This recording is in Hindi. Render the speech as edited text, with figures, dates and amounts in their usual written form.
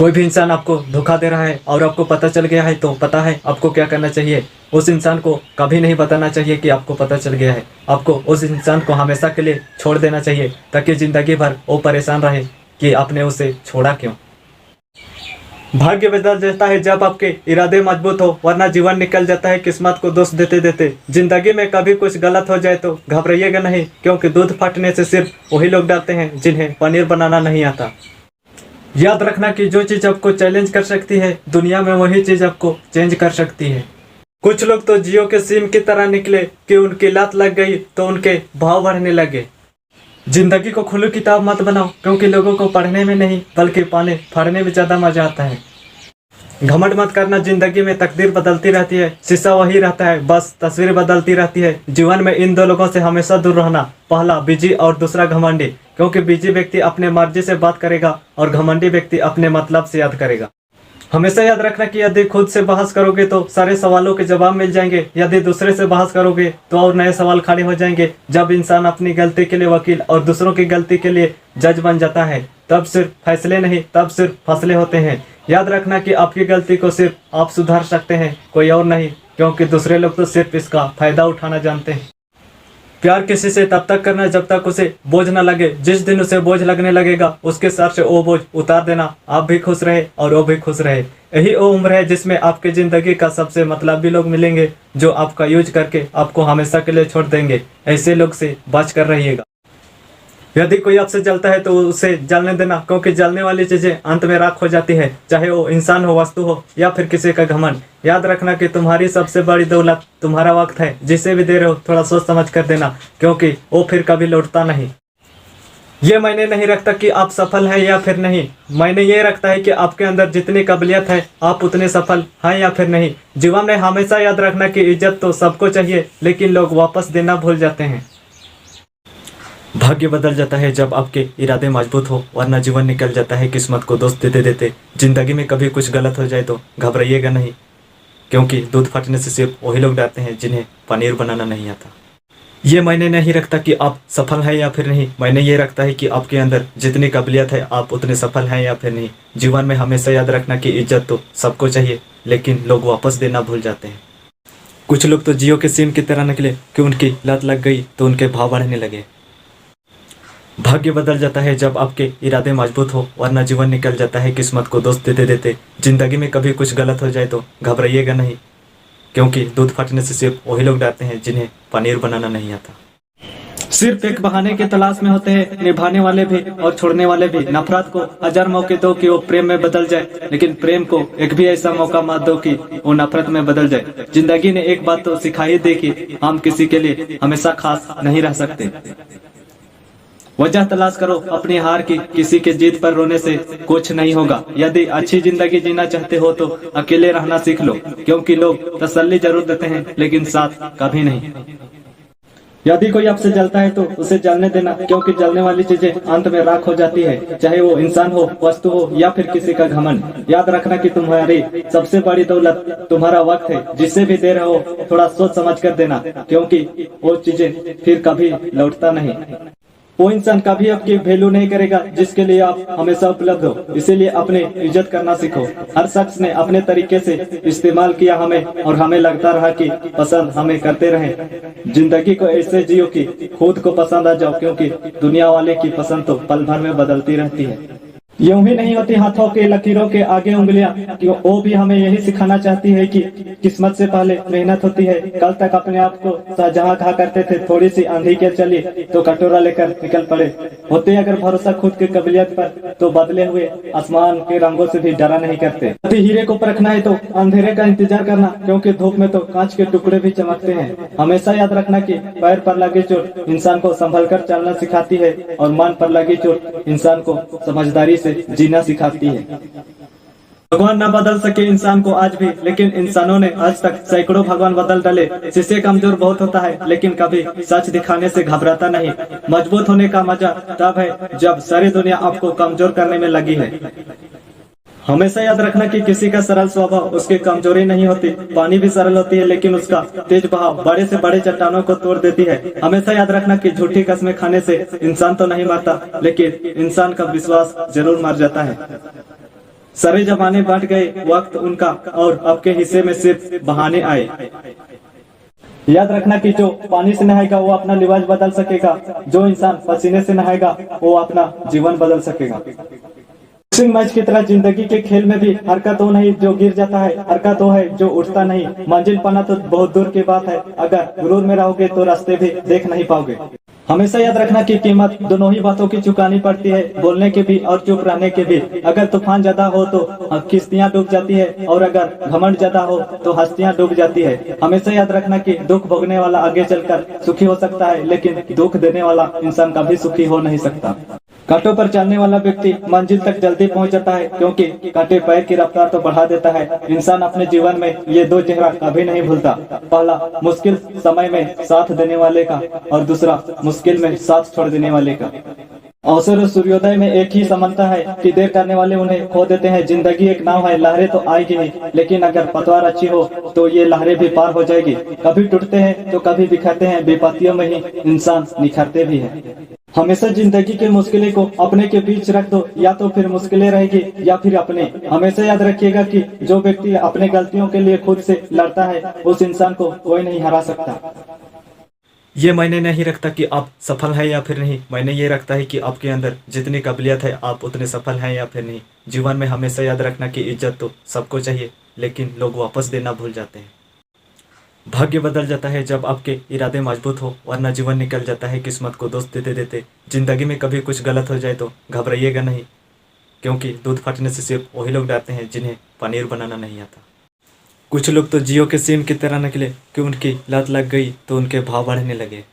कोई भी इंसान आपको धोखा दे रहा है और आपको पता चल गया है तो पता है आपको क्या करना चाहिए। उस इंसान को कभी नहीं बताना चाहिए कि आपको पता चल गया है। आपको उस इंसान को हमेशा के लिए छोड़ देना चाहिए ताकि जिंदगी भर वो परेशान रहे कि आपने उसे छोड़ा क्यों। भाग्य बदल जाता है जब आपके इरादे मजबूत हो, वरना जीवन निकल जाता है किस्मत को दोष देते देते। जिंदगी में कभी कुछ गलत हो जाए तो घबराइएगा नहीं, क्योंकि दूध फटने से सिर्फ वही लोग डरते हैं जिन्हें पनीर बनाना नहीं आता। याद रखना कि जो चीज आपको चैलेंज कर सकती है दुनिया में, वही चीज आपको चेंज कर सकती है। कुछ लोग तो जियो के सिम की तरह निकले कि उनकी लत लग गई तो उनके भाव बढ़ने लगे। जिंदगी को खुली किताब मत बनाओ, क्योंकि लोगों को पढ़ने में नहीं बल्कि पाने फाड़ने में ज्यादा मजा आता है। घमंड मत करना, जिंदगी में तकदीर बदलती रहती है, शीशा वही रहता है, बस तस्वीर बदलती रहती है। जीवन में इन दो लोगों से हमेशा दूर रहना, पहला बिजी और दूसरा घमंडी, क्योंकि बिजी व्यक्ति अपने मर्जी से बात करेगा और घमंडी व्यक्ति अपने मतलब से याद करेगा। हमेशा याद रखना कि यदि खुद से बहस करोगे तो सारे सवालों के जवाब मिल जाएंगे, यदि दूसरे से बहस करोगे तो और नए सवाल खड़े हो जाएंगे। जब इंसान अपनी गलती के लिए वकील और दूसरों की गलती के लिए जज बन जाता है तब सिर्फ फैसले नहीं, तब सिर्फ फैसले होते हैं। याद रखना कि आपकी गलती को सिर्फ आप सुधार सकते हैं, कोई और नहीं, क्योंकि दूसरे लोग तो सिर्फ इसका फायदा उठाना जानते हैं। प्यार किसी से तब तक करना जब तक उसे बोझ न लगे। जिस दिन उसे बोझ लगने लगेगा उसके सर से वो बोझ उतार देना। आप भी खुश रहे और वो भी खुश रहे। यही वो उम्र है जिसमें आपके जिंदगी का सबसे मतलबी लोग मिलेंगे, जो आपका यूज करके आपको हमेशा के लिए छोड़ देंगे। ऐसे लोग से बच कर रहिएगा। यदि कोई आपसे जलता है तो उसे जलने देना, क्योंकि जलने वाली चीजें अंत में राख हो जाती है, चाहे वो इंसान हो, वस्तु हो या फिर किसी का घमंड। याद रखना कि तुम्हारी सबसे बड़ी दौलत तुम्हारा वक्त है। जिसे भी दे रहे हो थोड़ा सोच समझ कर देना, क्योंकि वो फिर कभी लौटता नहीं। ये मायने नहीं रखता कि आप सफल हैं या फिर नहीं, मायने ये रखता है कि आपके अंदर जितनी काबिलियत है आप उतने सफल हैं या फिर नहीं। जीवन में हमेशा याद रखना कि इज्जत तो सबको चाहिए, लेकिन लोग वापस देना भूल जाते हैं। भाग्य बदल जाता है जब आपके इरादे मजबूत हो, वरना जीवन निकल जाता है किस्मत को दोष देते देते। जिंदगी में कभी कुछ गलत हो जाए तो घबराइएगा नहीं, क्योंकि दूध फटने से सिर्फ वही लोग डरते हैं जिन्हें पनीर बनाना नहीं आता। ये मायने नहीं रखता कि आप सफल हैं या फिर नहीं, मायने ये रखता है कि आपके अंदर जितनी काबिलियत है आप उतने सफल हैं या फिर नहीं। जीवन में हमेशा याद रखना कि इज्जत तो सबको चाहिए, लेकिन लोग वापस देना भूल जाते हैं। कुछ लोग तो जियो के सिम की तरह निकले कि उनकी लत लग गई तो उनके भाव बढ़ने लगे। भाग्य बदल जाता है जब आपके इरादे मजबूत हो, वरना जीवन निकल जाता है किस्मत को दोष देते देते। जिंदगी में कभी कुछ गलत हो जाए तो घबराइएगा नहीं, क्योंकि दूध फटने से सिर्फ वही लोग डरते हैं जिन्हें पनीर बनाना नहीं आता। सिर्फ एक बहाने की तलाश में होते हैं निभाने वाले भी और छोड़ने वाले भी। नफरत को हजार मौके दो कि वो प्रेम में बदल जाए, लेकिन प्रेम को एक भी ऐसा मौका मत दो कि वो नफरत में बदल जाए। जिंदगी ने एक बात तो सिखाई दे कि हम किसी के लिए हमेशा खास नहीं रह सकते। वजह तलाश करो अपनी हार की, किसी के जीत पर रोने से कुछ नहीं होगा। यदि अच्छी जिंदगी जीना चाहते हो तो अकेले रहना सीख लो, क्योंकि लोग तसल्ली जरूर देते हैं लेकिन साथ कभी नहीं। यदि कोई आपसे जलता है तो उसे जलने देना, क्योंकि जलने वाली चीजें अंत में राख हो जाती है, चाहे वो इंसान हो, वस्तु हो या फिर किसी का घमंड। याद रखना कि तुम्हारी सबसे बड़ी दौलत तुम्हारा वक्त है। जिससे भी दे रहे हो थोड़ा सोच समझ कर देना, क्योंकि वो चीजें फिर कभी लौटता नहीं। वो इंसान कभी आपकी वैल्यू नहीं करेगा जिसके लिए आप हमेशा उपलब्ध हो। इसीलिए अपने इज्जत करना सीखो। हर शख्स ने अपने तरीके से इस्तेमाल किया हमें, और हमें लगता रहा कि पसंद हमें करते रहे। जिंदगी को ऐसे जियो कि खुद को पसंद आ जाओ, क्योंकि दुनिया वाले की पसंद तो पल भर में बदलती रहती है। यूं ही नहीं होती हाथों के लकीरों के आगे उंगलियां, कि वो भी हमें यही सिखाना चाहती है कि किस्मत से पहले मेहनत होती है। कल तक अपने आप को शाहजहां कहा करते थे, थोड़ी सी आंधी के चली तो कटोरा लेकर निकल पड़े। होते अगर भरोसा खुद की काबिलियत पर तो बदले हुए आसमान के रंगों से भी डरा नहीं करते। यदि हीरे को परखना है तो अंधेरे का इंतजार करना, क्योंकि धूप में तो कांच के टुकड़े भी चमकते हैं। हमेशा याद रखना कि पैर पर लगी चोट इंसान को संभल कर चलना सिखाती है, और मन पर लगी चोट इंसान को समझदारी से जीना सिखाती है। भगवान न बदल सके इंसान को आज भी, लेकिन इंसानों ने आज तक सैकड़ों भगवान बदल डाले। शीशे कमजोर बहुत होता है, लेकिन कभी सच दिखाने से घबराता नहीं। मजबूत होने का मजा तब है जब सारी दुनिया आपको कमजोर करने में लगी है। हमेशा याद रखना कि किसी का सरल स्वभाव उसकी कमजोरी नहीं होती। पानी भी सरल होती है, लेकिन उसका तेज बहाव बड़े से बड़े चट्टानों को तोड़ देती है। हमेशा याद रखना कि झूठी कसमें खाने से इंसान तो नहीं मरता, लेकिन इंसान का विश्वास जरूर मर जाता है। सारे जमाने बढ़ गए वक्त उनका और आपके हिस्से में सिर्फ बहाने आए। याद रखना कि जो पानी से नहाएगा वो अपना लिबास बदल सकेगा, जो इंसान पसीने से नहाएगा वो अपना जीवन बदल सकेगा। बॉक्सिंग मैच की तरह जिंदगी के खेल में भी हरकत वो नहीं जो गिर जाता है, हरकत वो है जो उठता नहीं। मंजिल पाना तो बहुत दूर की बात है, अगर गुरूर में रहोगे तो रास्ते भी देख नहीं पाओगे। हमेशा याद रखना कि कीमत दोनों ही बातों की चुकानी पड़ती है, बोलने की भी और चुप रहने की भी। अगर तूफान ज्यादा हो तो किश्तियां डूब जाती है, और अगर घमंड ज्यादा हो तो हस्तियां डूब जाती है। हमेशा याद रखना कि दुख भोगने वाला आगे चलकर सुखी हो सकता है, लेकिन दुख देने वाला इंसान कभी सुखी हो नहीं सकता। कांटों पर चलने वाला व्यक्ति मंजिल तक जल्दी पहुंच जाता है, क्योंकि कांटे पैर की रफ्तार तो बढ़ा देता है। इंसान अपने जीवन में ये दो चेहरा कभी नहीं भूलता, पहला मुश्किल समय में साथ देने वाले का, और दूसरा मुश्किल में साथ छोड़ देने वाले का। अवसर और सूर्योदय में एक ही समानता है कि देर करने वाले उन्हें खो देते हैं। जिंदगी एक नाव है, लहरें तो आएगी ही, लेकिन अगर पतवार अच्छी हो तो ये लहरें भी पार हो जाएगी। कभी टूटते हैं तो कभी बिखरते हैं, विपत्तियों में ही इंसान निखरते भी हैं। हमेशा जिंदगी के मुश्किलें को अपने के बीच रख दो, या तो फिर मुश्किलें रहेगी या फिर अपने। हमेशा याद रखिएगा कि जो व्यक्ति अपने गलतियों के लिए खुद से लड़ता है उस इंसान को कोई नहीं हरा सकता। ये मायने नहीं रखता कि आप सफल हैं या फिर नहीं, मायने ये रखता है कि आपके अंदर जितनी काबिलियत है आप उतने सफल हैं या फिर नहीं। जीवन में हमेशा याद रखना कि इज्जत तो सबको चाहिए, लेकिन लोग वापस देना भूल जाते हैं। भाग्य बदल जाता है जब आपके इरादे मजबूत हो, वरना जीवन निकल जाता है किस्मत को दोष देते देते। जिंदगी में कभी कुछ गलत हो जाए तो घबराइएगा नहीं, क्योंकि दूध फटने से सिर्फ वही लोग डरते हैं जिन्हें पनीर बनाना नहीं आता। कुछ लोग तो जियो के सिम की तरह निकले कि उनकी लत लग गई तो उनके भाव बढ़ने लगे।